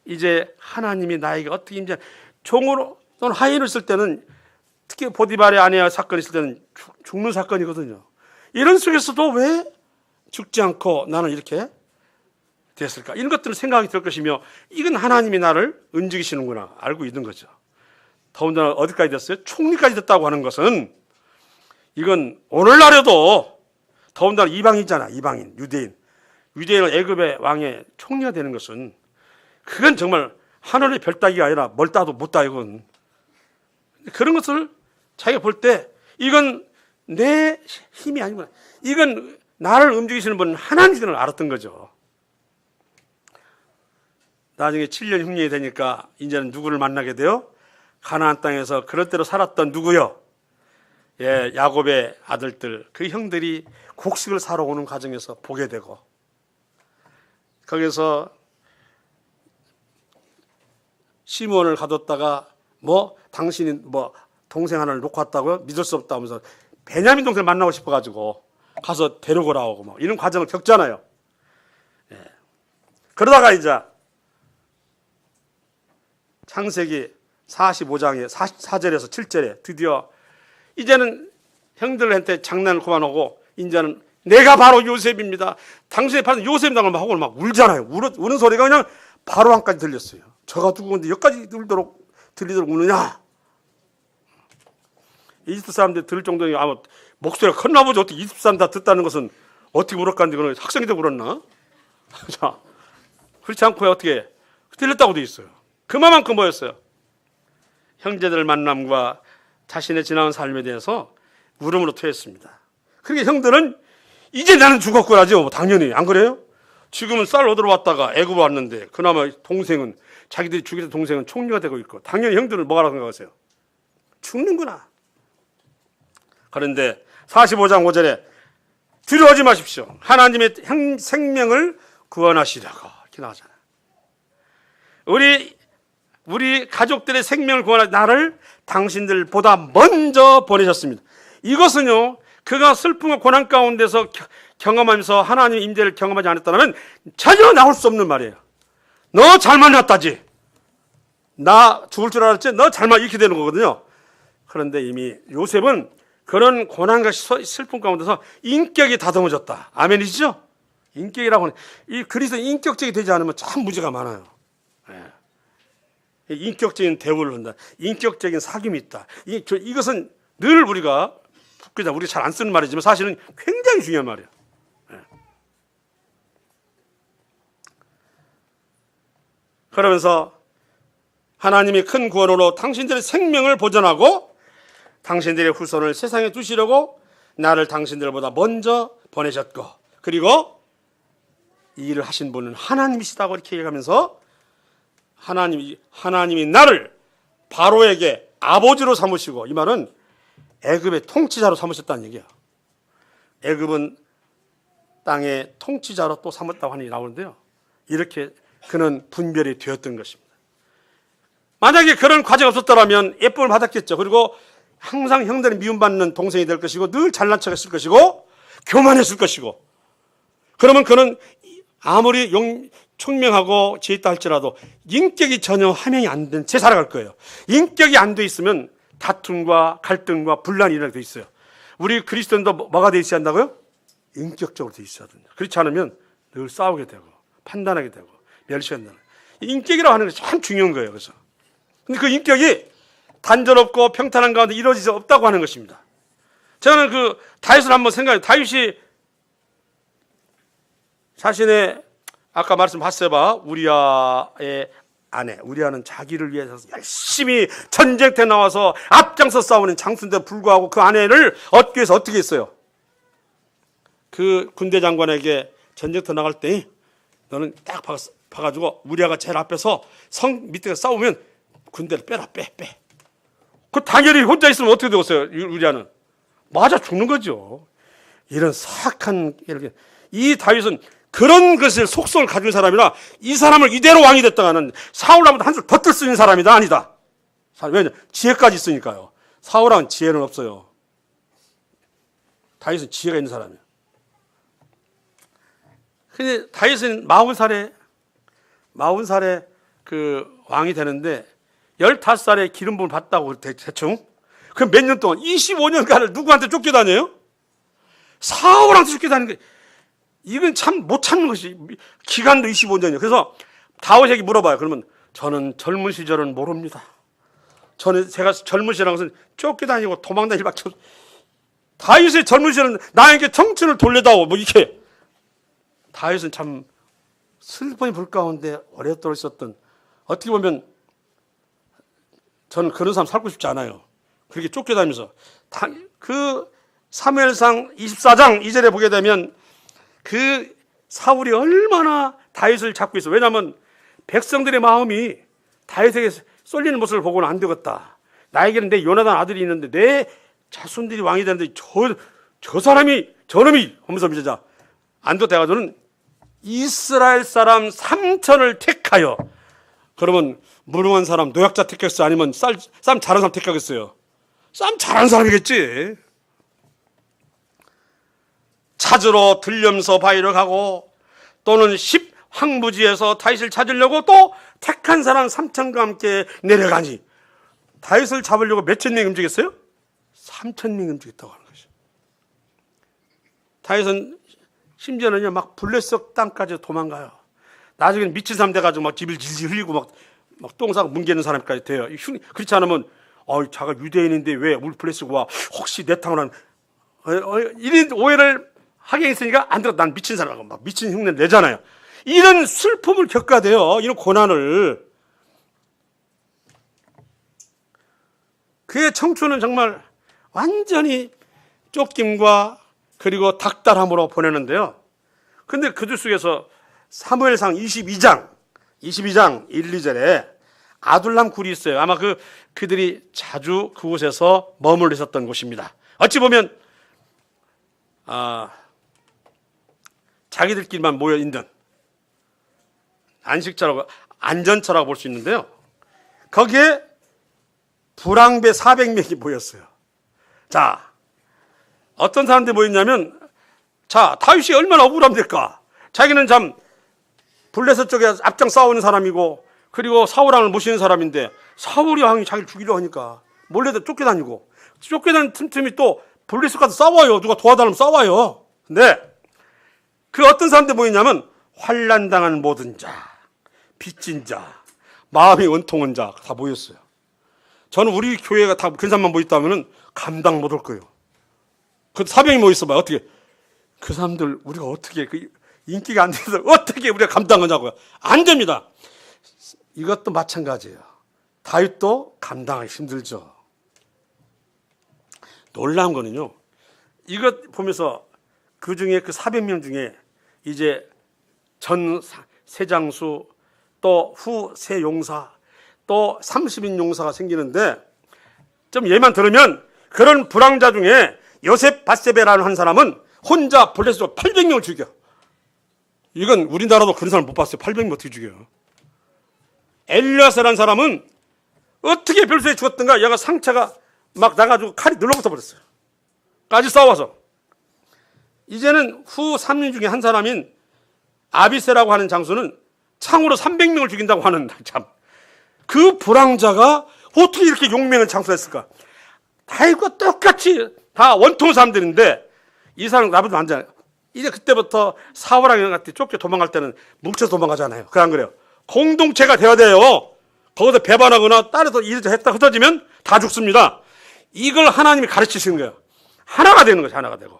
Speaker 1: 이제 하나님이 나에게 어떻게 임재, 종으로 또는 하인을 쓸 때는 특히 보디발의 아내와 사건이 있을 때는 죽는 사건이거든요. 이런 속에서도 왜 죽지 않고 나는 이렇게 됐을까? 이런 것들을 생각이 들 것이며, 이건 하나님이 나를 움직이시는구나 알고 있는 거죠. 더군다나 어디까지 됐어요? 총리까지 됐다고 하는 것은 이건 오늘날에도, 더군다나 이방인이잖아. 이방인, 유대인. 유대인은 애굽의 왕의 총리가 되는 것은 그건 정말 하늘의 별 따기가 아니라 뭘 따도 못 따. 이건 그런 것을 자기가 볼 때 이건 내 힘이 아니구나. 이건 나를 움직이시는 분 하나님을 알았던 거죠. 나중에 7년 흉년이 되니까 이제는 누구를 만나게 돼요? 가나안 땅에서 그럴 대로 살았던 누구요? 예, 야곱의 아들들, 그 형들이 곡식을 사러 오는 과정에서 보게 되고, 거기서 시므온을 가뒀다가 당신이 동생 하나를 놓고 왔다고요? 믿을 수 없다 하면서 베냐민 동생을 만나고 싶어가지고 가서 데리고 오라고 이런 과정을 겪잖아요. 예. 그러다가 이제 창세기 45장에 4절에서 7절에 드디어 이제는 형들한테 장난을 그만하고 이제는 내가 바로 요셉입니다. 당신의 팔은 요셉이라고 하고 막 울잖아요. 우는 소리가 그냥 바로 안까지 들렸어요. 저가 누구인데 여기까지 들리도록 우느냐? 이집트 사람들이 들을 정도니 아마 목소리가 컸나 보죠. 어떻게 이집트 사람 다 듣다는 것은 어떻게 물었간지 그는 학생인데 물었나? 자, 그렇지 않고 어떻게 들렸다고 돼 있어요. 그만큼 뭐였어요? 형제들 만남과 자신의 지나온 삶에 대해서 울음으로 토했습니다. 그러니까 형들은 이제 나는 죽었구나죠. 당연히 안 그래요? 지금은 쌀 얻으러 왔다가 애굽 왔는데 그나마 동생은 자기들이 죽이던 동생은 총리가 되고 있고 당연히 형들은 뭐라고 생각하세요? 죽는구나. 그런데 45장 5절에 두려워하지 마십시오. 하나님의 생명을 구원하시려고 이렇게 나오잖아요. 우리 가족들의 생명을 구원하시 나를 당신들보다 먼저 보내셨습니다. 이것은요, 그가 슬픔과 고난 가운데서 경험하면서 하나님의 임재를 경험하지 않았다면 전혀 나올 수 없는 말이에요. 너 잘 만났다지. 나 죽을 줄 알았지? 너 잘 만났다. 이렇게 되는 거거든요. 그런데 이미 요셉은 그런 고난과 슬픔 가운데서 인격이 다듬어졌다. 아멘이시죠? 인격이라고 하는, 이 그리스도 인격적이 되지 않으면 참 문제가 많아요. 예. 인격적인 대우를 한다. 인격적인 사귐이 있다. 이것은 늘 우리가 그냥 우리가 잘 안 쓰는 말이지만 사실은 굉장히 중요한 말이에요. 예. 그러면서 하나님이 큰 구원으로 당신들의 생명을 보존하고 당신들의 후손을 세상에 두시려고 나를 당신들보다 먼저 보내셨고 그리고 이 일을 하신 분은 하나님이시다고 이렇게 얘기하면서 하나님이 나를 바로에게 아버지로 삼으시고 이 말은 애굽의 통치자로 삼으셨다는 얘기야. 애굽은 땅의 통치자로 또 삼았다고 하는 게 나오는데요. 이렇게 그는 분별이 되었던 것입니다. 만약에 그런 과제가 없었더라면 예쁨을 받았겠죠. 그리고 항상 형들이 미움받는 동생이 될 것이고 늘 잘난 척했을 것이고 교만했을 것이고 그러면 그는 아무리 총명하고 지혜 있다 할지라도 인격이 전혀 함양이 안 된 채 살아갈 거예요. 인격이 안 돼 있으면 다툼과 갈등과 분란이 일어나게 돼 있어요. 우리 그리스도인도 뭐가 돼 있어야 한다고요? 인격적으로 돼 있어야 된다. 그렇지 않으면 늘 싸우게 되고 판단하게 되고 멸시한다는 인격이라고 하는 것이 참 중요한 거예요. 그래서 근데 그 인격이 단조롭고 평탄한 가운데 이루어질 수 없다고 하는 것입니다. 저는 그 다윗을 한번 생각해요. 다윗이 자신의 아까 말씀 바세바 우리아의 아내, 우리아는 자기를 위해서 열심히 전쟁터에 나와서 앞장서 싸우는 장수인데 불구하고 그 아내를 얻기 위해서 어떻게 했어요? 그 군대 장관에게 전쟁터 나갈 때 너는 딱 봐가지고 우리아가 제일 앞에서 성 밑에 싸우면 군대를 빼라 빼. 그 당연히 혼자 있으면 어떻게 되겠어요? 우리아는 맞아 죽는 거죠. 이런 사악한 이 다윗은 그런 것을 속성을 가진 사람이라 이 사람을 이대로 왕이 됐다가는 사울하고도 한술 더 뜰 수 있는 사람이다 아니다. 왜냐 지혜까지 있으니까요. 사울하고는 지혜는 없어요. 다윗은 지혜가 있는 사람이에요. 근데 다윗은 40살에 그 왕이 되는데 15살에 기름 부음을 받다고 대충. 그럼 몇 년 동안 25년간을 누구한테 쫓겨다녀요? 사울한테 쫓겨다니는 게 이건 참 못 참는 것이 기간도 25년이에요. 그래서 다윗에게 물어봐요. 그러면 저는 젊은 시절은 모릅니다. 제가 젊은 시절은 것은 쫓겨다니고 도망다닐 밖에 없어요. 다윗의 젊은 시절은 나에게 정치를 돌려다오 뭐 이렇게. 다윗은 참 슬픔이 불 가운데 오랫동안 있었던 어떻게 보면 저는 그런 사람 살고 싶지 않아요. 그렇게 쫓겨다니면서 그 사무엘상 24장 2절에 보게 되면 그 사울이 얼마나 다윗을 잡고 있어. 왜냐하면 백성들의 마음이 다윗에게 쏠리는 모습을 보고는 안 되겠다. 나에게는 내 요나단 아들이 있는데 내 자손들이 왕이 되는데 저 사람이 저놈이 하면서 이제 안도돼가지고는 이스라엘 사람 3천을 택하여 그러면 무능한 사람 노약자 택했어요? 아니면 싸움 잘하는 사람 택하겠어요? 싸움 잘하는 사람이겠지. 찾으러 들려면서 바위를 가고 또는 10 황무지에서 다윗을 찾으려고 또 택한 사람 3천과 함께 내려가니 다윗을 잡으려고 몇천 명이 움직였어요? 3천 명이 움직였다고 하는 것이죠. 다윗은 심지어는요 막 블레셋 땅까지 도망가요. 나중에는 미친 사람 돼가지고 막 집을 질질 흘리고 막 똥 싸고 뭉개는 사람까지 돼요. 그렇지 않으면 자가 유대인인데 왜 울플레스고 와? 혹시 내 탕을 한 이런 오해를 하게 했으니까 안 들어. 난 미친 사람이라고 막 미친 흉내 내잖아요. 이런 슬픔을 겪어야 돼요. 이런 고난을. 그의 청춘은 정말 완전히 쫓김과 그리고 닥달함으로 보내는데요. 근데 그들 속에서 사무엘상 22장 1, 2절에 아둘람 굴이 있어요. 아마 그들이 자주 그곳에서 머물러 있었던 곳입니다. 어찌 보면 자기들끼리만 모여 있는 안식처라고 안전처라고 볼 수 있는데요. 거기에 불황배 400명이 모였어요. 자, 어떤 사람들이 모였냐면, 자, 다윗이 얼마나 억울하면 될까? 자기는 참 블레셋 쪽에 앞장 싸우는 사람이고, 그리고 사울왕을 모시는 사람인데, 사울이 왕이 자기를 죽이려 하니까 몰래도 쫓겨다니고, 쫓겨다니는 틈틈이 또 블레셋 가서 싸워요. 누가 도와달라면 싸워요. 근데 그 어떤 사람들이 모였냐면, 환난당한 모든 자, 빚진 자, 마음이 원통한 자 다 모였어요. 저는 우리 교회가 다 근사만 모였다면 감당 못할 거예요. 그 400이 모였어봐요. 어떻게 그 사람들 우리가 어떻게 인기가 안 돼서 어떻게 우리가 감당하냐고요. 안 됩니다. 이것도 마찬가지예요. 다윗도 감당하기 힘들죠. 놀라운 거는요. 이것 보면서 그 중에 그 400명 중에 이제 전 세장수 또 후 세용사 또 30인 용사가 생기는데 좀 예만 들으면 그런 불황자 중에 요셉 밧세베라는 한 사람은 혼자 블레셋으로 800명을 죽여. 이건 우리나라도 그런 사람 못 봤어요. 800명 어떻게 죽여요? 엘리야세라는 사람은 어떻게 별세에 죽었던가 얘가 상처가 막 나가지고 칼이 눌러붙어 버렸어요. 까지 싸워서. 이제는 후 3인 중에 한 사람인 아비세라고 하는 장수는 창으로 300명을 죽인다고 하는 참. 그 불황자가 어떻게 이렇게 용맹한 장수가 했을까? 다윗과 똑같이 다 원통 사람들인데 이 사람 나보다 완전 이제 그때부터 사울왕 같은 쫓겨 도망갈 때는 뭉쳐서 도망가잖아요. 그래 안 그래요? 공동체가 되어야 돼요. 거기서 배반하거나 따라서 일을 했다 흩어지면 다 죽습니다. 이걸 하나님이 가르치시는 거예요. 하나가 되는 거죠. 하나가 되고.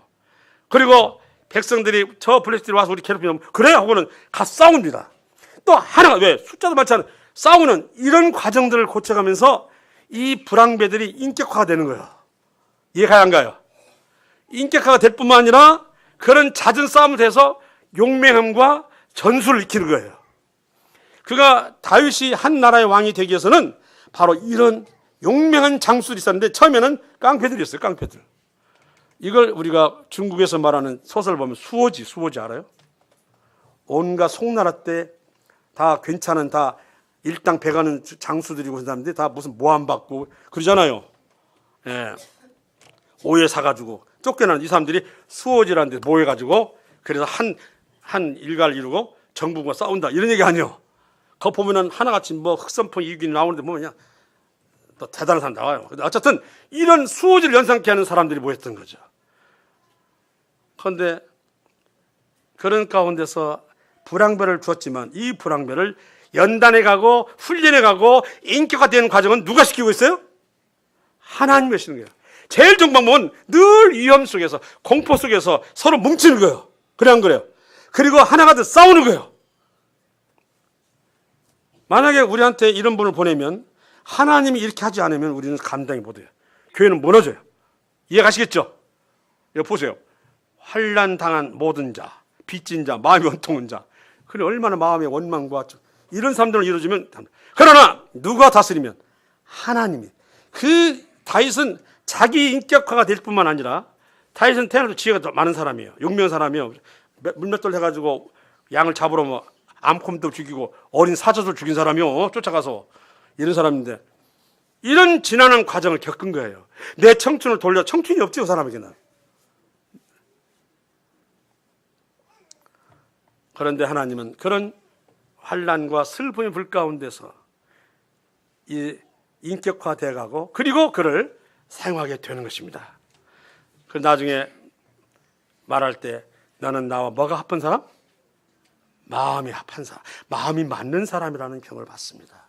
Speaker 1: 그리고 백성들이 저 블레셋들이 와서 우리 괴롭히면 그래 하고는 가서 싸웁니다. 또 하나가 왜 숫자도 많지 않은 싸우는 이런 과정들을 거쳐가면서 이 불황배들이 인격화가 되는 거예요. 이해가 안 가요? 인격화가 될 뿐만 아니라 그런 잦은 싸움을 해서 용맹함과 전술을 익히는 거예요. 그가 다윗이 한 나라의 왕이 되기 위해서는 바로 이런 용맹한 장수들이 있었는데 처음에는 깡패들이었어요. 깡패들. 이걸 우리가 중국에서 말하는 소설 보면 수호지 알아요? 온갖 송나라 때 다 괜찮은 다 일당 배가는 장수들이고 그런 사람들이 다 무슨 모함 받고 그러잖아요. 예. 오해 사가지고 쫓겨나는 이 사람들이 수호지라는 데 모여가지고 그래서 한 일가를 이루고 정부가 싸운다 이런 얘기 아니에요. 그거 보면은 하나같이 뭐 흑선풍 이익이 나오는데 보면 또 대단한 사람 나와요. 근데 어쨌든 이런 수호지를 연상케 하는 사람들이 모였던 거죠. 그런데 그런 가운데서 불황배를 주었지만 이 불황배를 연단해 가고 훈련해 가고 인격화되는 과정은 누가 시키고 있어요? 하나님이 하시는 거예요. 제일 좋은 방법은 늘 위험 속에서 공포 속에서 서로 뭉치는 거예요. 그래 안 그래요? 그리고 하나가 더 싸우는 거예요. 만약에 우리한테 이런 분을 보내면 하나님이 이렇게 하지 않으면 우리는 감당이 못해요. 교회는 무너져요. 이해가시겠죠? 여기 보세요. 환난 당한 모든 자, 빚진 자, 마음이 원통한 자. 그래 얼마나 마음의 원망과 이런 사람들을 이루어지면. 그러나 누가 다스리면 하나님이. 그 다윗은 자기 인격화가 될 뿐만 아니라 다윗은 태어나도 지혜가 더 많은 사람이에요. 용맹한 사람이에요. 물맷돌 해가지고 양을 잡으러 뭐 암콤도 죽이고 어린 사자도 죽인 사람이요. 쫓아가서 이런 사람인데 이런 지난한 과정을 겪은 거예요. 내 청춘을 돌려 청춘이 없지 그 사람에게는. 그런데 하나님은 그런 환난과 슬픔의 불 가운데서 이 인격화되어 가고 그리고 그를 사용하게 되는 것입니다. 그 나중에 말할 때 너는 나와 뭐가 합한 사람? 마음이 합한 사람, 마음이 맞는 사람이라는 평을 받습니다.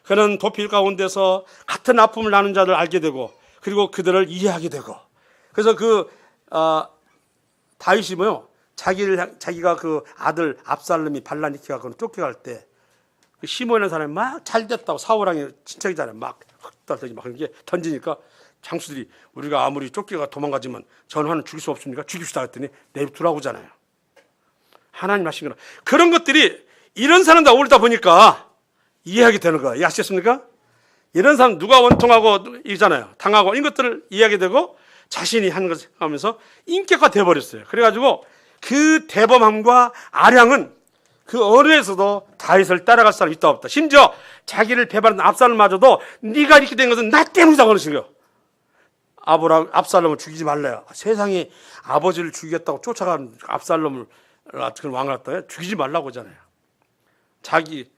Speaker 1: 그런 도피 가운데서 같은 아픔을 나눈 자를 알게 되고 그리고 그들을 이해하게 되고 그래서 다윗이 자기가 그 아들 압살롬이 발라니키가 쫓겨갈 때 그 시몬이라는 사람이 막 잘됐다고 사울왕의 친척이잖아요. 막 흑달들이 막 이렇게 던지니까 장수들이 우리가 아무리 쫓겨가 도망가지만 전화는 죽일 수 없습니까? 죽입시다 했더니 내두라고 하잖아요. 하나님 하신 거라. 그런 것들이 이런 사람들 어울리다 보니까 이해하게 되는 거예요. 이해하셨습니까? 이런 사람 누가 원통하고 이잖아요. 당하고 이런 것들을 이해하게 되고 자신이 하는 것을 하면서 인격화 돼버렸어요. 그래가지고 그 대범함과 아량은 그 어느에서도 다윗을 따라갈 사람이 있다 없다. 심지어 자기를 배반한 압살롬마저도 네가 이렇게 된 것은 나 때문이다 그러신 거예요. 압살롬을 죽이지 말래요. 세상에 아버지를 죽이겠다고 쫓아간 압살롬을 같은 왕을 갖다가 죽이지 말라고 하잖아요. 자기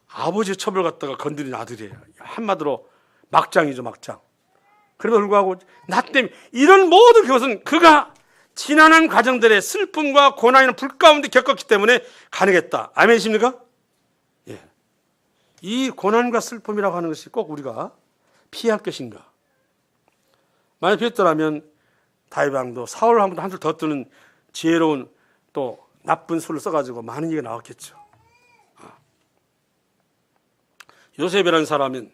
Speaker 1: 아버지의 첩을 갖다가 건드린 아들이에요. 한마디로 막장이죠, 막장. 그럼에도 불구하고 나 때문에 이런 모든 것은 그가 지난한 과정들의 슬픔과 고난이나 불 가운데 겪었기 때문에 가능했다. 아멘이십니까? 예. 이 고난과 슬픔이라고 하는 것이 꼭 우리가 피할 것인가? 만약 피했더라면 다윗 왕도 사울 왕보다 한술 더 뜨는 지혜로운 또 나쁜 수를 써가지고 많은 얘기가 나왔겠죠. 요셉이라는 사람은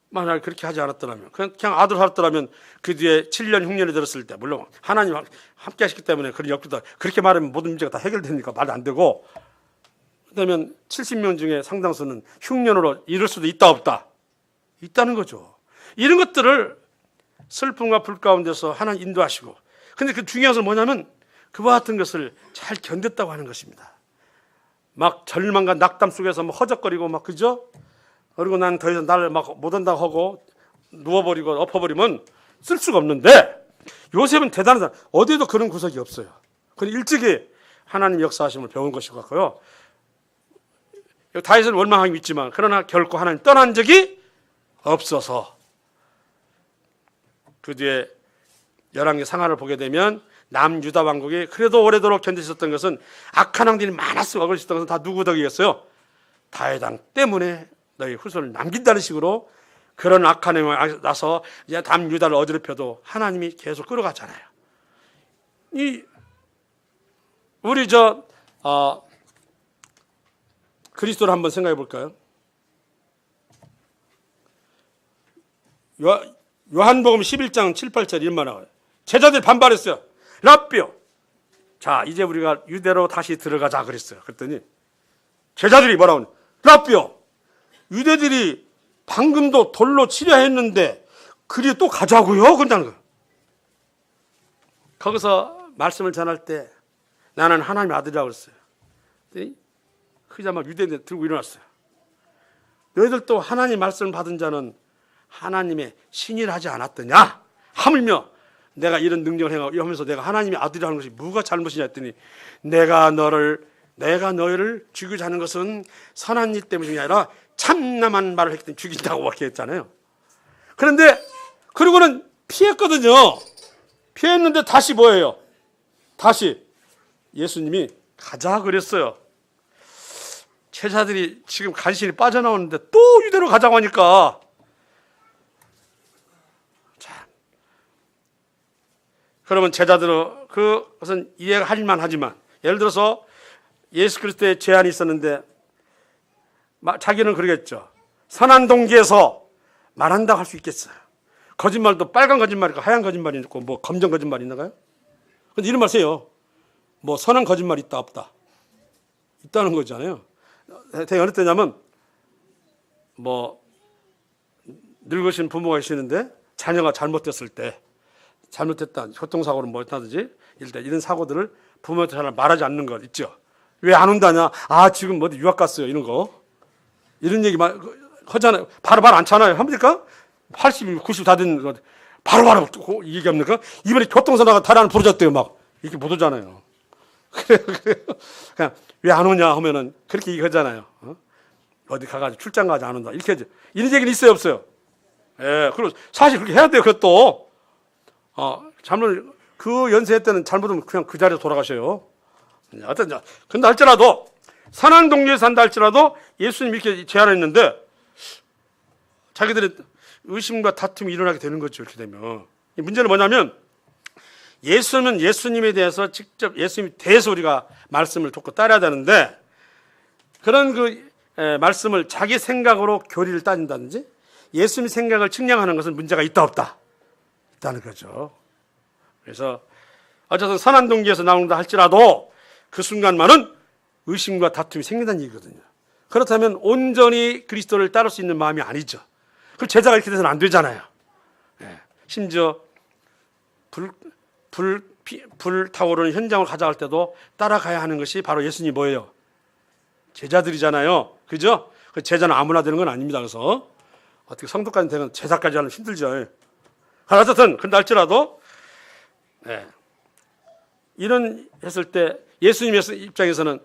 Speaker 1: 만약 그렇게 하지 않았더라면 그냥 아들 살았더라면 그 뒤에 7년 흉년이 들었을 때 물론 하나님 함께 하셨기 때문에 그런 역도다 그렇게 말하면 모든 문제가 다 해결되니까 말도 안 되고 그러면 70명 중에 상당수는 흉년으로 이룰 수도 있다 없다? 있다는 거죠. 이런 것들을 슬픔과 불 가운데서 하나님 인도하시고 근데 그 중요한 것은 뭐냐면 그와 같은 것을 잘 견뎠다고 하는 것입니다. 막 절망과 낙담 속에서 막 허적거리고 막 그죠? 그리고 난 더 이상 나를 막 못한다고 하고 누워버리고 엎어버리면 쓸 수가 없는데 요셉은 대단한 사람. 어디에도 그런 구석이 없어요. 그건 일찍이 하나님 역사하심을 배운 것이 같고요. 다윗은 원망하기 있지만 그러나 결코 하나님 떠난 적이 없어서 그 뒤에 열왕기 상하를 보게 되면 남유다 왕국이 그래도 오래도록 견디셨던 것은 악한 왕들이 많았어. 억울했던 것은 다 누구 덕이겠어요? 다윗 왕 때문에 너희 후손을 남긴다는 식으로 그런 악한 행위가 나서 이제 남유다를 어지럽혀도 하나님이 계속 끌어가잖아요. 우리 그리스도를 한번 생각해 볼까요? 요한복음 11장 7, 8절 이런 말 나와요. 제자들이 반발했어요. 랍비요. 자, 이제 우리가 유대로 다시 들어가자 그랬어요. 그랬더니 제자들이 뭐라고 하냐? 랍비요. 유대들이 방금도 돌로 치려 했는데 그리 또 가자고요? 그런다는 거예요. 거기서 말씀을 전할 때 나는 하나님의 아들이라고 그랬어요. 그러자마자 유대인들 들고 일어났어요. 너희들도 하나님 말씀을 받은 자는 하나님의 신이라 하지 않았더냐? 하물며 내가 이런 능력을 행하고 하면서 내가 하나님의 아들이라는 것이 뭐가 잘못이냐 했더니 내가 너희를 죽이고자 하는 것은 선한 일 때문이 아니라 참남한 말을 했기 때문에 죽인다고 그렇게 했잖아요. 그런데 그리고는 피했거든요. 피했는데 다시 뭐예요? 다시 예수님이 가자 그랬어요. 제자들이 지금 간신히 빠져나오는데 또 유대로 가자고 하니까 그러면 제자들은 그것은 이해할 만하지만 예를 들어서 예수 그리스도의 제안이 있었는데 자기는 그러겠죠. 선한 동기에서 말한다고 할 수 있겠어요. 거짓말도 빨간 거짓말이 있고 하얀 거짓말이 있고 뭐 검정 거짓말이 있나요? 근데 이런 말 쓰요. 뭐 선한 거짓말이 있다 없다. 있다는 거잖아요. 되게 어느 때냐면 뭐 늙으신 부모가 계시는데 자녀가 잘못됐을 때 잘못했다. 교통사고를 뭐 했다든지 이런 사고들을 부모한테 잘 말하지 않는 것 있죠. 왜 안 온다냐? 아 지금 어디 유학 갔어요. 이런 거. 이런 얘기 하잖아요. 바로 말 않잖아요. 합니까? 80, 90 다 된 거 바로 얘기합니까? 이번에 교통사고가 다리 하나 부러졌대요. 막 이렇게 못 오잖아요. 그냥 왜 안 오냐 하면은 그렇게 얘기하잖아요. 어디 가가지고 출장 가지 안 온다. 이렇게 하죠. 이런 얘기는 있어요 없어요? 예, 그리고 사실 그렇게 해야 돼요. 그것도 잘못 그 연세 때는 잘못하면 그냥 그 자리에 돌아가셔요. 어떤 근데 할지라도 선한 동네에 산다 할지라도 예수님 이렇게 제안했는데 자기들의 의심과 다툼이 일어나게 되는 거죠. 이렇게 되면 이 문제는 뭐냐면 예수는 예수님에 대해서 직접 예수님에 대해서 우리가 말씀을 듣고 따라야 되는데 그런 말씀을 자기 생각으로 교리를 따진다든지 예수님 생각을 측량하는 것은 문제가 있다 없다 있다는 거죠. 그래서 어쨌든 선한 동기에서 나온다 할지라도 그 순간만은 의심과 다툼이 생긴다는 얘기거든요. 그렇다면 온전히 그리스도를 따를 수 있는 마음이 아니죠. 그 제자가 이렇게 돼서는 안 되잖아요. 심지어 불 타오르는 현장을 가져갈 때도 따라가야 하는 것이 바로 예수님이 뭐예요? 제자들이잖아요. 그죠? 그 제자는 아무나 되는 건 아닙니다. 그래서 어떻게 성도까지 되는 제자까지 하면 힘들죠. 어쨌든 근데 할지라도 이런 했을 때 예수님 입장에서는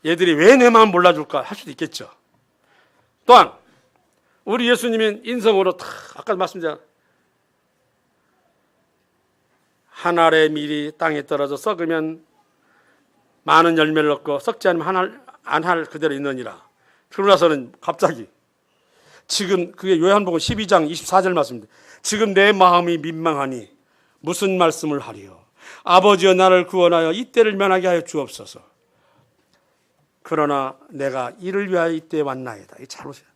Speaker 1: 얘들이 왜 내 마음 몰라줄까 할 수도 있겠죠. 또한 우리 예수님은 인성으로 아까 말씀드린 한 알의 밀이 땅에 떨어져 썩으면 많은 열매를 얻고 썩지 않으면 한 알 그대로 있느니라. 그러고 나서는 갑자기 지금 그게 요한복음 12장 24절 말씀입니다. 지금 내 마음이 민망하니 무슨 말씀을 하리요. 아버지여 나를 구원하여 이때를 면하게 하여 주옵소서. 그러나 내가 이를 위하여 이때에 왔나이다. 이 잘못이에요.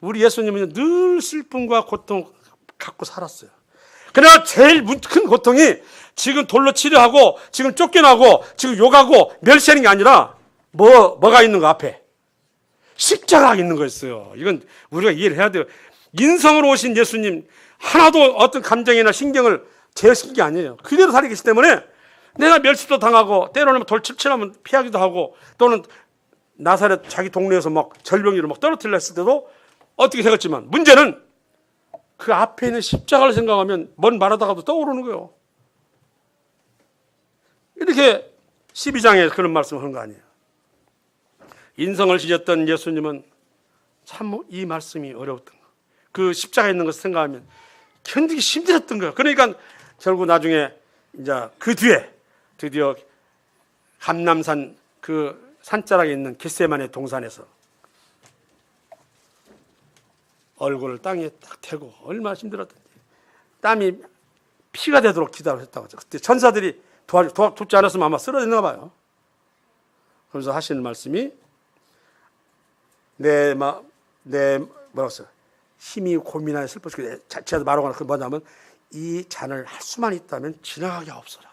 Speaker 1: 우리 예수님은 늘 슬픔과 고통 갖고 살았어요. 그러나 제일 큰 고통이 지금 돌로 치료하고 지금 쫓겨나고 지금 욕하고 멸시하는 게 아니라 뭐가 있는 거 앞에 십자가가 있는 거였어요. 이건 우리가 이해를 해야 돼요. 인성으로 오신 예수님 하나도 어떤 감정이나 신경을 제어시킨 게 아니에요. 그대로 살이 계시기 때문에 내가 멸시도 당하고 때로는 돌 칠칠하면 피하기도 하고 또는 나사렛 자기 동네에서 막 절병이로 막 떨어뜨리려 했을 때도 어떻게 생각했지만 문제는 그 앞에 있는 십자가를 생각하면 뭔 말하다가도 떠오르는 거예요. 이렇게 12장에 그런 말씀을 하는 거 아니에요. 인성을 지녔던 예수님은 참 이 말씀이 어려웠던 거. 그 십자가에 있는 것을 생각하면 견디기 힘들었던 거예요. 그러니까 결국 나중에 이제 그 뒤에 드디어 감람산 그 산자락에 있는 겟세마네 동산에서 얼굴을 땅에 딱 대고 얼마나 힘들었던지 땀이 피가 되도록 기도를 했다고 하죠. 그때 천사들이 돕지 않았으면 아마 쓰러졌나 봐요. 그래서 하시는 말씀이 뭐라고 써요? 힘이 고민하여 슬퍼서 제가 말하거나 그 뭐냐면 이 잔을 할 수만 있다면 지나가게 하옵소서.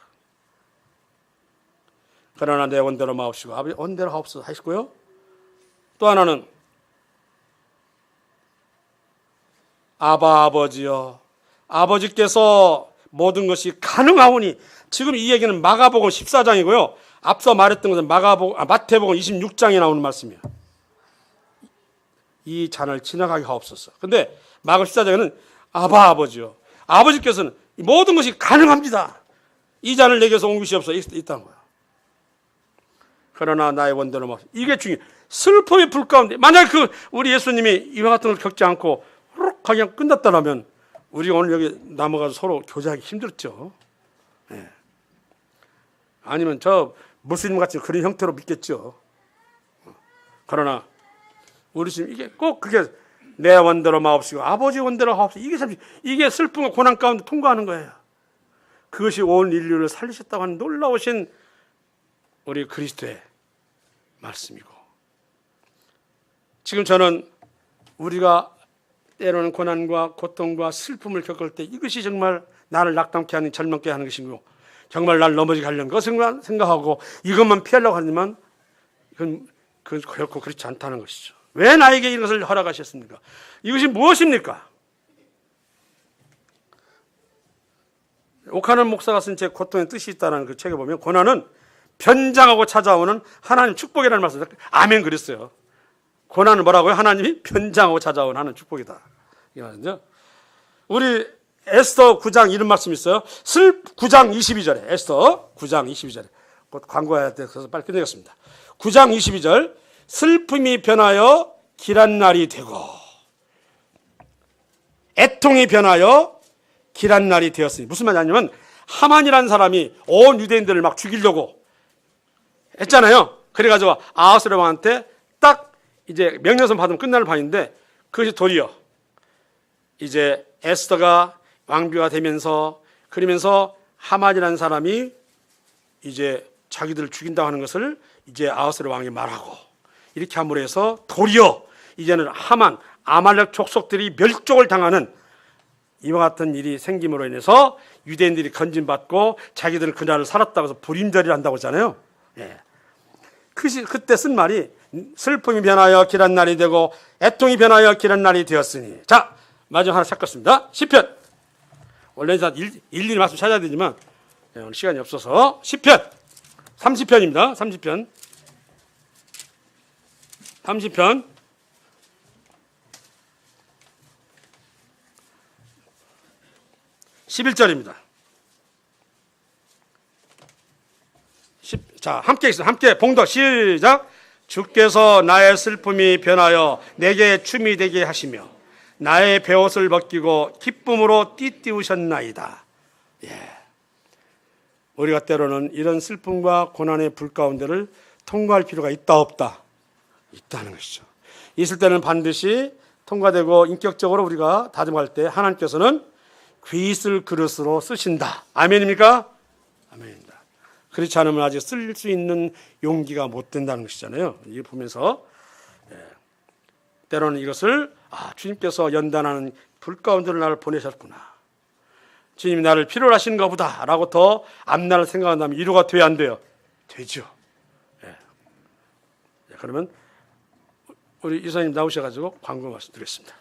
Speaker 1: 그러나 내 원대로 마옵시고 아버지 원대로 하옵소서 하시고요. 또 하나는 아버지여 아버지께서 모든 것이 가능하오니 지금 이 얘기는 마가복음 14장이고요. 앞서 말했던 것은 마태복음 26장에 나오는 말씀이에요. 이 잔을 지나가게 하옵소서. 근데 마가 14장에는 아버지요. 아버지께서는 모든 것이 가능합니다. 이 잔을 내게서 옮기시옵소서 있다는 거예요. 그러나 나의 원대로 막 이게 중요해요. 슬픔의 불 가운데 만약 우리 예수님이 이와 같은 걸 겪지 않고 후룩 그냥 끝났다면 우리 오늘 여기 남아가서 서로 교제하기 힘들었죠. 네. 아니면 저 무슬림 같이 그런 형태로 믿겠죠. 그러나 우리 지금 이게 꼭 그게 내 원대로 마옵시고 아버지 원대로 하옵시고 이게 슬픔과 고난 가운데 통과하는 거예요. 그것이 온 인류를 살리셨다고 하는 놀라우신 우리 그리스도의 말씀이고 지금 저는 우리가 때로는 고난과 고통과 슬픔을 겪을 때 이것이 정말 나를 낙담케 하는 절망케 하는 것이고 정말 날 넘어지게 하려는 것을 생각하고 이것만 피하려고 하지만 이건 결코 그렇지 않다는 것이죠. 왜 나에게 이것을 허락하셨습니까? 이것이 무엇입니까? 오카는 목사가 쓴 제 고통의 뜻이 있다는 그 책에 보면 고난은 변장하고 찾아오는 하나님 축복이라는 말씀을 아멘 그랬어요. 고난은 뭐라고요? 하나님이 변장하고 찾아오는 하나님 축복이다. 이 말이죠. 우리 에스더 9장 이런 말씀 있어요. 9장 22절에 에스더 9장 22절에 곧 광고해야 돼서 빨리 끝내겠습니다. 9장 22절 슬픔이 변하여 길한 날이 되고 애통이 변하여 길한 날이 되었으니 무슨 말이냐면 하만이라는 사람이 온 유대인들을 막 죽이려고 했잖아요. 그래가지고 아하스로왕한테 딱 이제 명령선 받으면 끝나는 판인데 그것이 도리어 이제 에스더가 왕비가 되면서 그러면서 하만이라는 사람이 이제 자기들을 죽인다고 하는 것을 이제 아하스의 왕이 말하고 이렇게 함으로 해서 도리어 이제는 하만 아말렉 족속들이 멸족을 당하는 이와 같은 일이 생김으로 인해서 유대인들이 건진받고 자기들은 그날을 살았다고 해서 불임절이를 한다고 하잖아요. 예. 그때 쓴 말이 슬픔이 변하여 길한 날이 되고 애통이 변하여 길한 날이 되었으니. 자, 마지막 하나 찾겠습니다. 시편. 원래 일일이 말씀 찾아야 되지만 오늘 시간이 없어서 시편 30편입니다. 30편 11절입니다. 자, 함께 있어. 함께 봉독 시작. 주께서 나의 슬픔이 변하여 내게 춤이 되게 하시며 나의 베옷을 벗기고 기쁨으로 띠띠우셨나이다. 예. 우리가 때로는 이런 슬픔과 고난의 불 가운데를 통과할 필요가 있다 없다? 있다는 것이죠. 있을 때는 반드시 통과되고 인격적으로 우리가 다짐할 때 하나님께서는 귀있을 그릇으로 쓰신다. 아멘입니까? 아멘입니다. 그렇지 않으면 아직 쓸 수 있는 용기가 못 된다는 것이잖아요. 이걸 보면서 때로는 이것을 주님께서 연단하는 불 가운데로 나를 보내셨구나. 주님이 나를 필요로 하시는가 보다 라고 더 앞날을 생각한다면 위로가 돼야 안 돼요? 되죠. 그러면 우리 이사님 나오셔가지고 광고 말씀드리겠습니다.